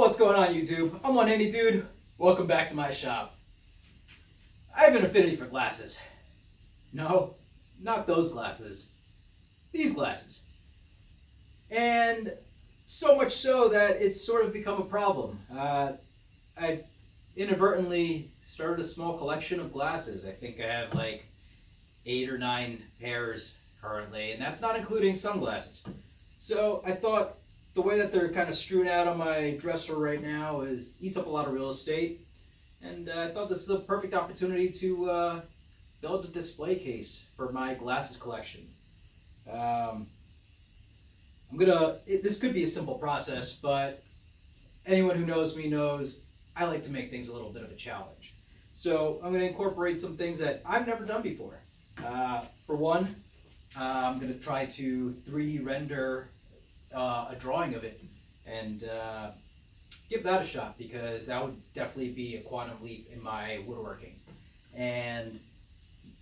What's going on, YouTube? I'm One Handy Dude. Welcome back to my shop. I have an affinity for glasses. No, not those glasses. These glasses. And so much so that it's sort of become a problem. I inadvertently started a small collection of glasses. I think I have like 8 or 9 pairs currently, and that's not including sunglasses. So I thought the way that they're kind of strewn out on my dresser right now eats up a lot of real estate, and I thought this is a perfect opportunity to build a display case for my glasses collection. This could be a simple process, but anyone who knows me knows I like to make things a little bit of a challenge. So I'm going to incorporate some things that I've never done before. For one, I'm going to try to 3D render a drawing of it and give that a shot, because that would definitely be a quantum leap in my woodworking. And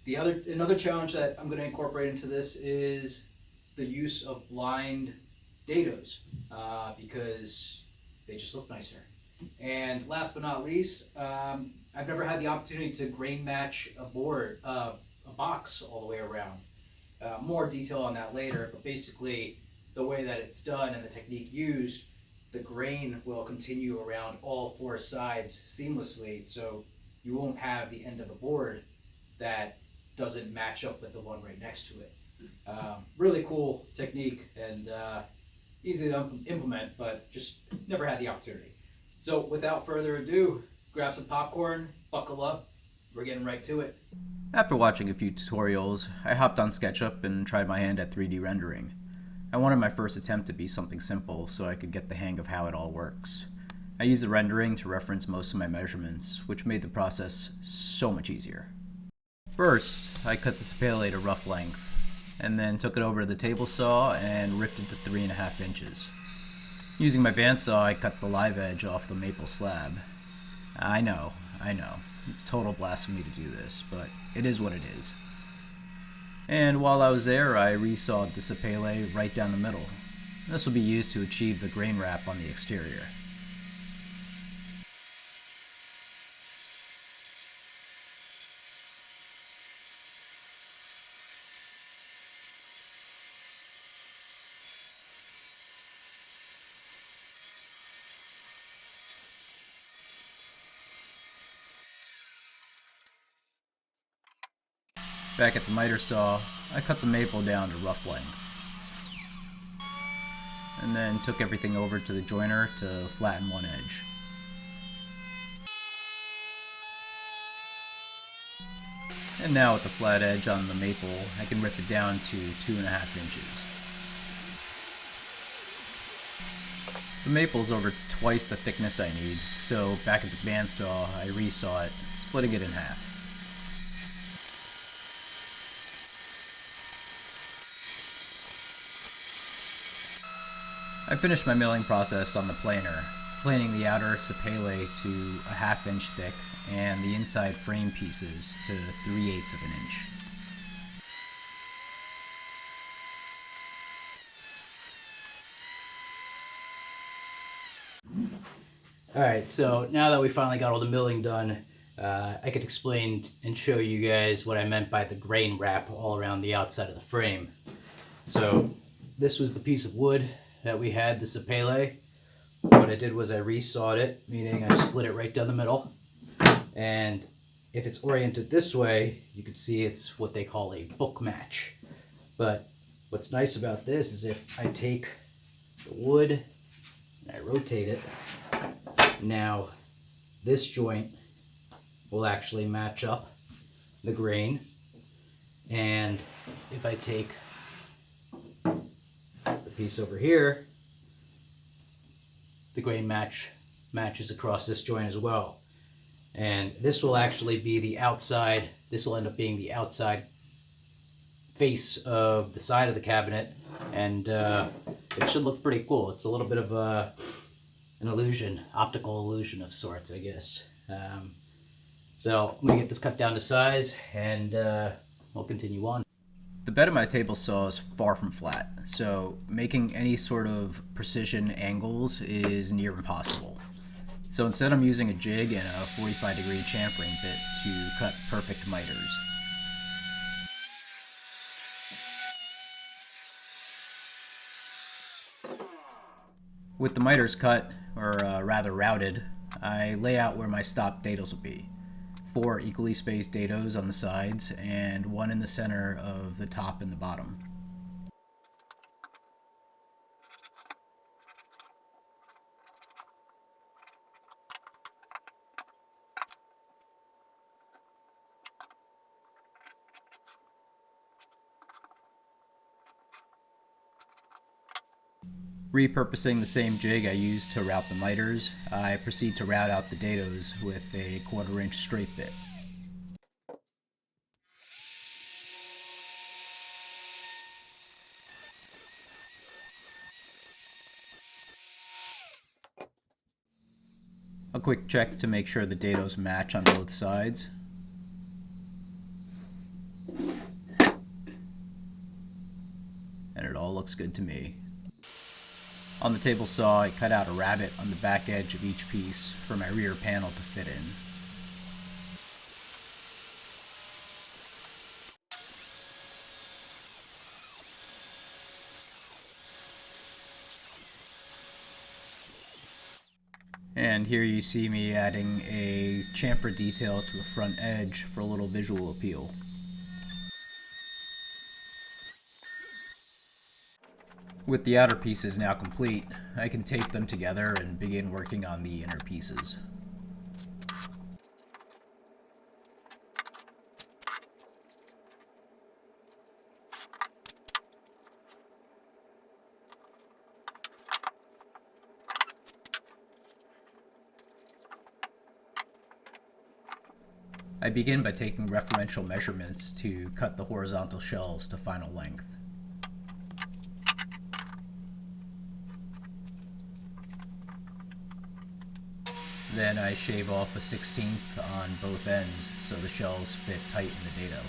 another challenge that I'm going to incorporate into this is the use of blind dados, because they just look nicer. And last but not least, I've never had the opportunity to grain match a box all the way around. More detail on that later, but basically the way that it's done and the technique used, the grain will continue around all 4 sides seamlessly, so you won't have the end of a board that doesn't match up with the one right next to it. Really cool technique and easy to implement, but just never had the opportunity. So without further ado, grab some popcorn, buckle up, we're getting right to it. After watching a few tutorials, I hopped on SketchUp and tried my hand at 3D rendering. I wanted my first attempt to be something simple so I could get the hang of how it all works. I used the rendering to reference most of my measurements, which made the process so much easier. First, I cut the sapele to rough length, and then took it over to the table saw and ripped it to 3.5 inches. Using my bandsaw, I cut the live edge off the maple slab. I know, it's total blasphemy to do this, but it is what it is. And while I was there, I resawed the sapele right down the middle. This will be used to achieve the grain wrap on the exterior. Back at the miter saw, I cut the maple down to rough length, and then took everything over to the joiner to flatten one edge. And now with the flat edge on the maple, I can rip it down to 2.5 inches. The maple's over twice the thickness I need, so back at the bandsaw, I resaw it, splitting it in half. I finished my milling process on the planer, planing the outer sapele to 1/2 inch thick and the inside frame pieces to 3/8 of an inch. Alright, so now that we finally got all the milling done, I could explain and show you guys what I meant by the grain wrap all around the outside of the frame. So this was the piece of wood that we had, the sapele. What I did was I resawed it, meaning I split it right down the middle. And if it's oriented this way, you can see it's what they call a book match. But what's nice about this is if I take the wood and I rotate it, now this joint will actually match up the grain. And if I take piece over here, the grain matches across this joint as well. And this will actually be the outside, this will end up being the outside face of the side of the cabinet, and it should look pretty cool. It's a little bit of an illusion, optical illusion of sorts, I guess. So I'm gonna get this cut down to size, and we'll continue on. The bed of my table saw is far from flat, so making any sort of precision angles is near impossible. So instead I'm using a jig and a 45-degree chamfering bit to cut perfect miters. With the miters cut, or rather routed, I lay out where my stop dados will be. 4 equally spaced dados on the sides and 1 in the center of the top and the bottom. Repurposing the same jig I used to route the miters, I proceed to route out the dados with a 1/4 inch straight bit. A quick check to make sure the dados match on both sides. And it all looks good to me. On the table saw, I cut out a rabbet on the back edge of each piece for my rear panel to fit in. And here you see me adding a chamfer detail to the front edge for a little visual appeal. With the outer pieces now complete, I can tape them together and begin working on the inner pieces. I begin by taking referential measurements to cut the horizontal shelves to final length. Then I shave off a 1/16 on both ends so the shelves fit tight in the dado.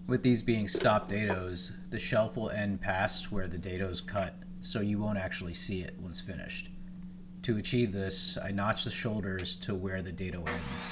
With these being stop dados, the shelf will end past where the dado's cut, so you won't actually see it once finished. To achieve this, I notch the shoulders to where the dado ends.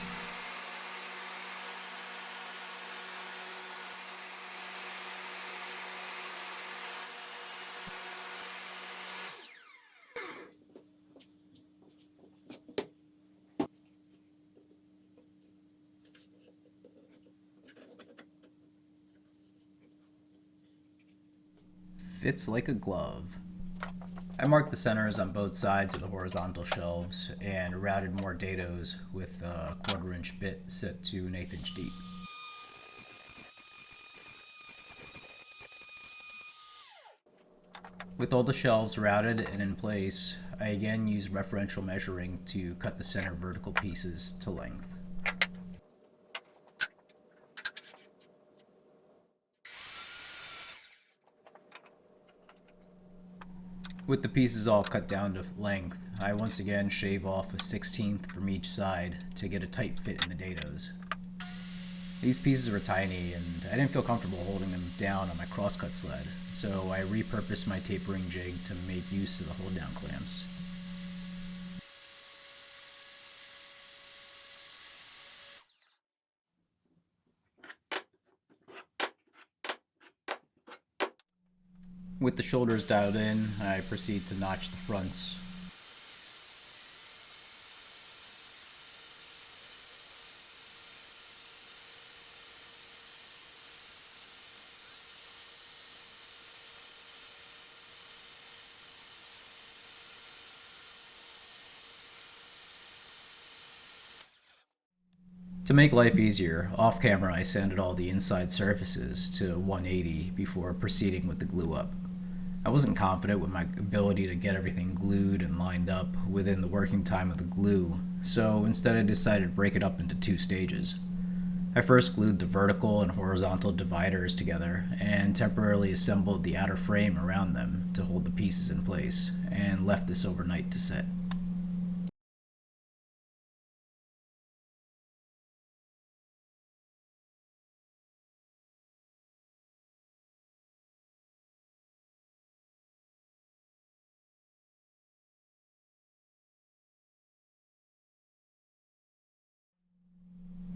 Fits like a glove. I marked the centers on both sides of the horizontal shelves and routed more dados with a 1/4 inch bit set to 1/8 inch deep. With all the shelves routed and in place, I again use referential measuring to cut the center vertical pieces to length. With the pieces all cut down to length, I once again shave off a 1/16 from each side to get a tight fit in the dados. These pieces were tiny and I didn't feel comfortable holding them down on my crosscut sled, so I repurposed my tapering jig to make use of the hold down clamps. With the shoulders dialed in, I proceed to notch the fronts. To make life easier, off camera I sanded all the inside surfaces to 180 before proceeding with the glue up. I wasn't confident with my ability to get everything glued and lined up within the working time of the glue, so instead I decided to break it up into 2 stages. I first glued the vertical and horizontal dividers together and temporarily assembled the outer frame around them to hold the pieces in place, and left this overnight to set.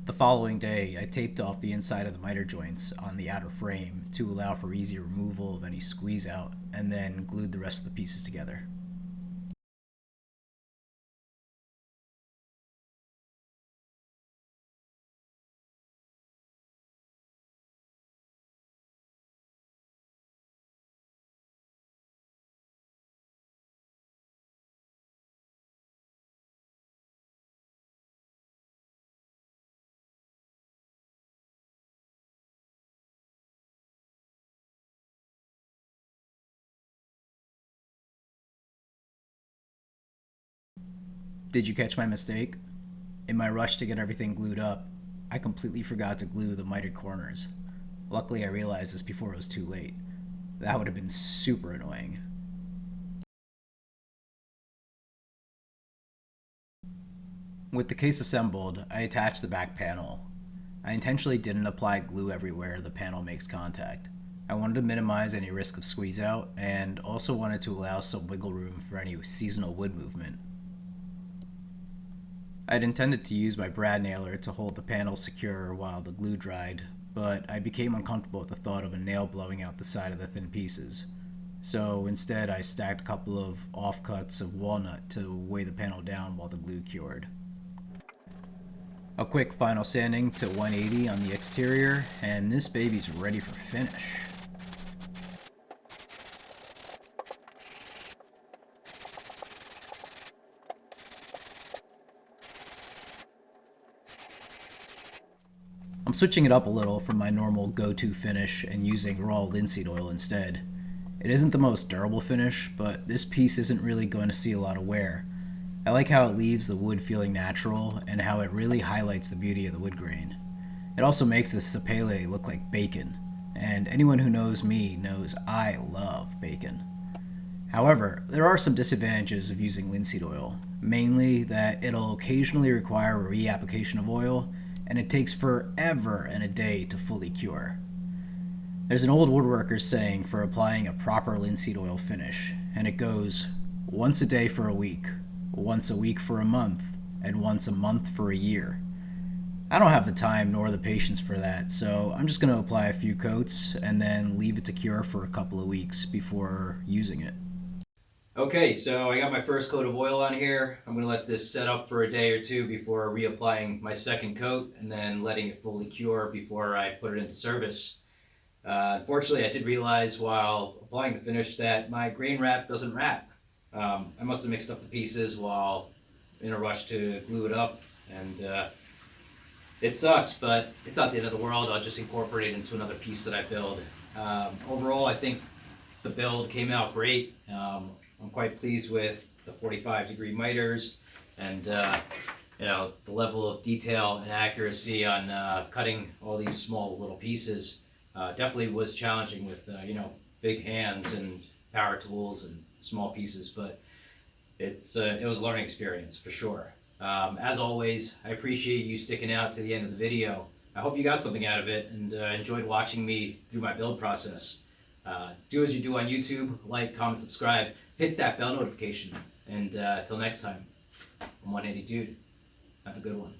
The following day, I taped off the inside of the miter joints on the outer frame to allow for easy removal of any squeeze out, and then glued the rest of the pieces together. Did you catch my mistake? In my rush to get everything glued up, I completely forgot to glue the mitered corners. Luckily, I realized this before it was too late. That would have been super annoying. With the case assembled, I attached the back panel. I intentionally didn't apply glue everywhere the panel makes contact. I wanted to minimize any risk of squeeze out, and also wanted to allow some wiggle room for any seasonal wood movement. I'd intended to use my brad nailer to hold the panel secure while the glue dried, but I became uncomfortable with the thought of a nail blowing out the side of the thin pieces. So instead, I stacked a couple of offcuts of walnut to weigh the panel down while the glue cured. A quick final sanding to 180 on the exterior, and this baby's ready for finish. I'm switching it up a little from my normal go-to finish and using raw linseed oil instead. It isn't the most durable finish, but this piece isn't really going to see a lot of wear. I like how it leaves the wood feeling natural and how it really highlights the beauty of the wood grain. It also makes this sapele look like bacon, and anyone who knows me knows I love bacon. However, there are some disadvantages of using linseed oil, mainly that it'll occasionally require a reapplication of oil, and it takes forever and a day to fully cure. There's an old woodworker's saying for applying a proper linseed oil finish, and it goes once a day for a week, once a week for a month, and once a month for a year. I don't have the time nor the patience for that, so I'm just going to apply a few coats and then leave it to cure for a couple of weeks before using it. Okay, so I got my first coat of oil on here. I'm going to let this set up for a day or two before reapplying my second coat and then letting it fully cure before I put it into service. Unfortunately, I did realize while applying the finish that my grain wrap doesn't wrap. I must have mixed up the pieces while in a rush to glue it up, and it sucks, but it's not the end of the world. I'll just incorporate it into another piece that I build. Overall, I think the build came out great. I'm quite pleased with the 45-degree miters and the level of detail and accuracy on cutting all these small little pieces. Definitely was challenging with big hands and power tools and small pieces, but it was a learning experience for sure. As always, I appreciate you sticking out to the end of the video. I hope you got something out of it and enjoyed watching me through my build process. Do as you do on YouTube, like, comment, subscribe, hit that bell notification, and till next time, I'm 180 Dude. Have a good one.